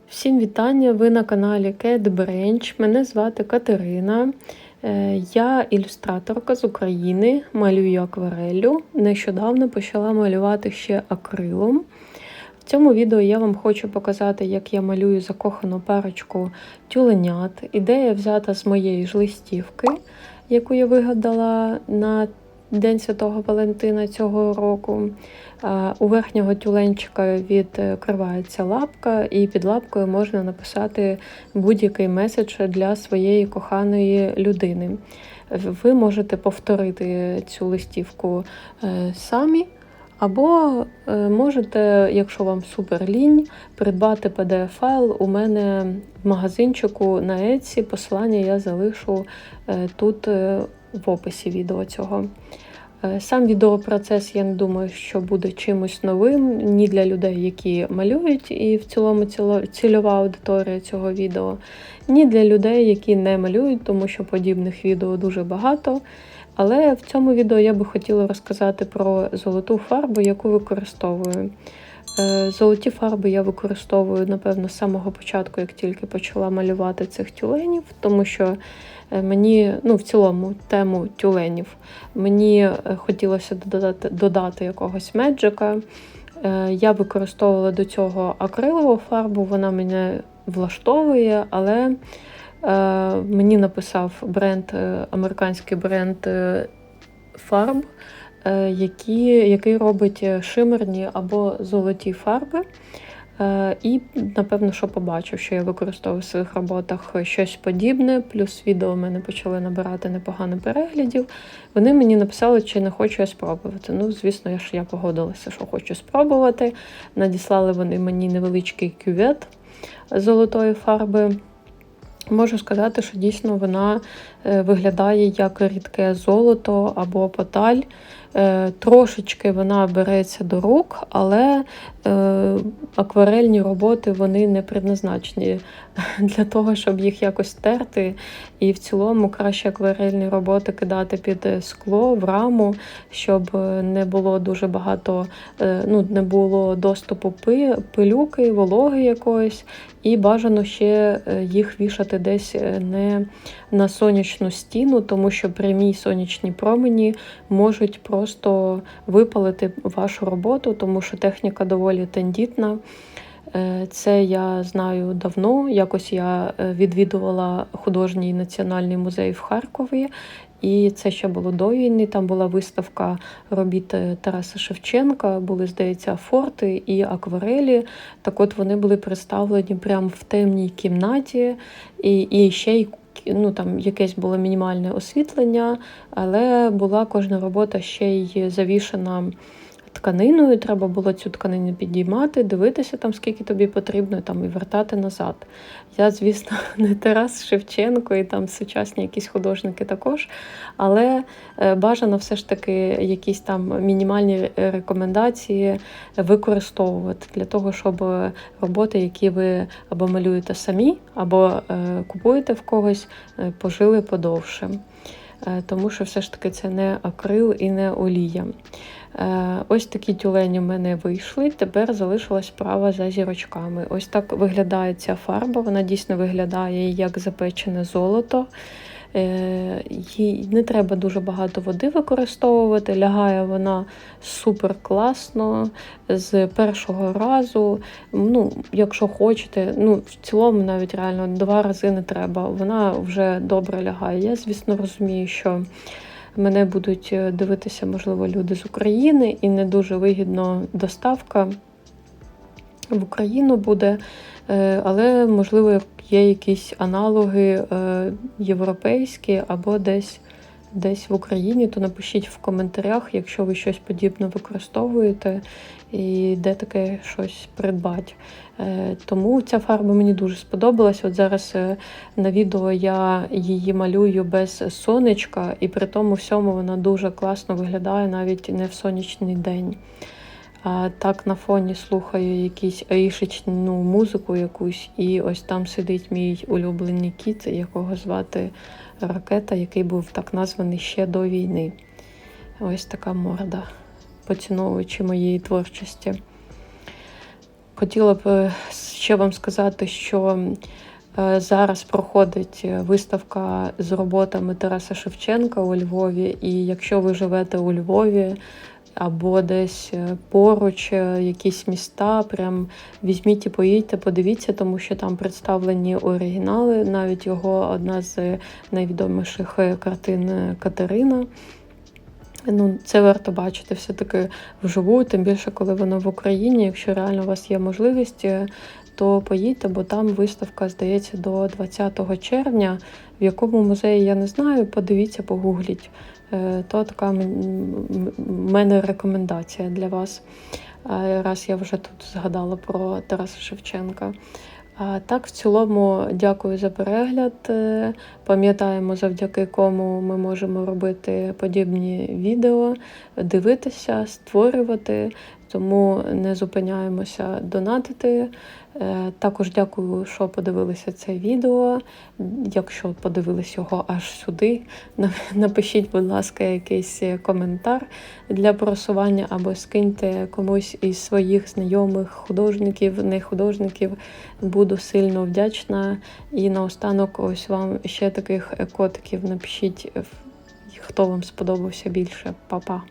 Всім вітання! Ви на каналі Cat Branch. Мене звати Катерина. Я ілюстраторка з України, малюю аквареллю. Нещодавно почала малювати ще акрилом. В цьому відео я вам хочу показати, як я малюю закохану парочку тюленят. Ідея взята з моєї ж листівки, яку я вигадала на День Святого Валентина цього року. У верхнього тюленчика відкривається лапка, і під лапкою можна написати будь-який меседж для своєї коханої людини. Ви можете повторити цю листівку самі, або можете, якщо вам супер лінь, придбати PDF-файл у мене в магазинчику на Etsy. Посилання я залишу тут в описі відео цього. Сам відеопроцес, я не думаю, що буде чимось новим ні для людей, які малюють, і в цілому цільова аудиторія цього відео, ні для людей, які не малюють, тому що подібних відео дуже багато. Але в цьому відео я би хотіла розказати про золоту фарбу, яку використовую. Золоті фарби я використовую, напевно, з самого початку, як тільки почала малювати цих тюленів, тому що мені, в цілому, тему тюленів, мені хотілося додати якогось меджика. Я використовувала до цього акрилову фарбу, вона мене влаштовує, але мені написав американський бренд фарб, який робить шимерні або золоті фарби. І, напевно, що побачив, що я використовую в своїх роботах щось подібне, плюс відео в мене почали набирати непогано переглядів. Вони мені написали, чи не хочу я спробувати. Звісно, я погодилася, що хочу спробувати. Надіслали вони мені невеличкий кювет золотої фарби. Можу сказати, що дійсно вона виглядає як рідке золото або поталь. Трошечки вона береться до рук, але акварельні роботи, вони не предназначені для того, щоб їх якось терти. І в цілому краще акварельні роботи кидати під скло, в раму, щоб не було дуже багато, не було доступу пилюки, вологи якоїсь. І бажано ще їх вішати десь не на сонячну стіну, тому що прямі сонячні промені можуть просто випалити вашу роботу, тому що техніка доволі тендітна. Це я знаю давно. Якось я відвідувала художній національний музей в Харкові, і це ще було до війни. Там була виставка робіт Тараса Шевченка, були, здається, форти і акварелі. Так от вони були представлені прямо в темній кімнаті, і ще й там якесь було мінімальне освітлення, але була кожна робота ще й завішена тканиною, треба було цю тканину підіймати, дивитися там, скільки тобі потрібно, і вертати назад. Я, звісно, не Тарас Шевченко і там сучасні якісь художники також, але бажано все ж таки якісь там мінімальні рекомендації використовувати для того, щоб роботи, які ви або малюєте самі, або купуєте в когось, пожили подовше. Тому що все ж таки це не акрил і не олія. Ось такі тюлені в мене вийшли, тепер залишилась справа за зірочками. Ось так виглядає ця фарба, вона дійсно виглядає як запечене золото. Їй не треба дуже багато води використовувати, лягає вона супер класно, з першого разу. Якщо хочете, в цілому навіть реально 2 рази не треба, вона вже добре лягає. Я, звісно, розумію, що мене будуть дивитися, можливо, люди з України, і не дуже вигідно доставка в Україну буде, але, можливо, є якісь аналоги європейські або десь в Україні, то напишіть в коментарях, якщо ви щось подібне використовуєте і де таке щось придбати. Тому ця фарба мені дуже сподобалась. От зараз на відео я її малюю без сонечка, і при тому всьому вона дуже класно виглядає навіть не в сонячний день. А так на фоні слухаю якусь аїшечну музику якусь, і ось там сидить мій улюблений кіт, якого звати Ракета, який був так названий ще до війни. Ось така морда, поціновуючи моєї творчості. Хотіла б ще вам сказати, що зараз проходить виставка з роботами Тараса Шевченка у Львові, і якщо ви живете у Львові або десь поруч якісь міста, прям візьміть і поїдьте, подивіться, тому що там представлені оригінали, навіть його одна з найвідоміших картин Катерина. Це варто бачити все-таки вживу, тим більше, коли воно в Україні. Якщо реально у вас є можливість, то поїдьте, бо там виставка, здається, до 20 червня. В якому музеї, я не знаю, подивіться, погугліть. То така в мене рекомендація для вас, раз я вже тут згадала про Тараса Шевченка. Так, в цілому, дякую за перегляд. Пам'ятаємо, завдяки кому ми можемо робити подібні відео, дивитися, створювати, тому не зупиняємося донатити. Також дякую, що подивилися це відео. Якщо подивились його аж сюди, напишіть, будь ласка, якийсь коментар для просування або скиньте комусь із своїх знайомих художників, не художників. Буду сильно вдячна. І наостанок ось вам ще таких котиків напишіть, хто вам сподобався більше. Па-па!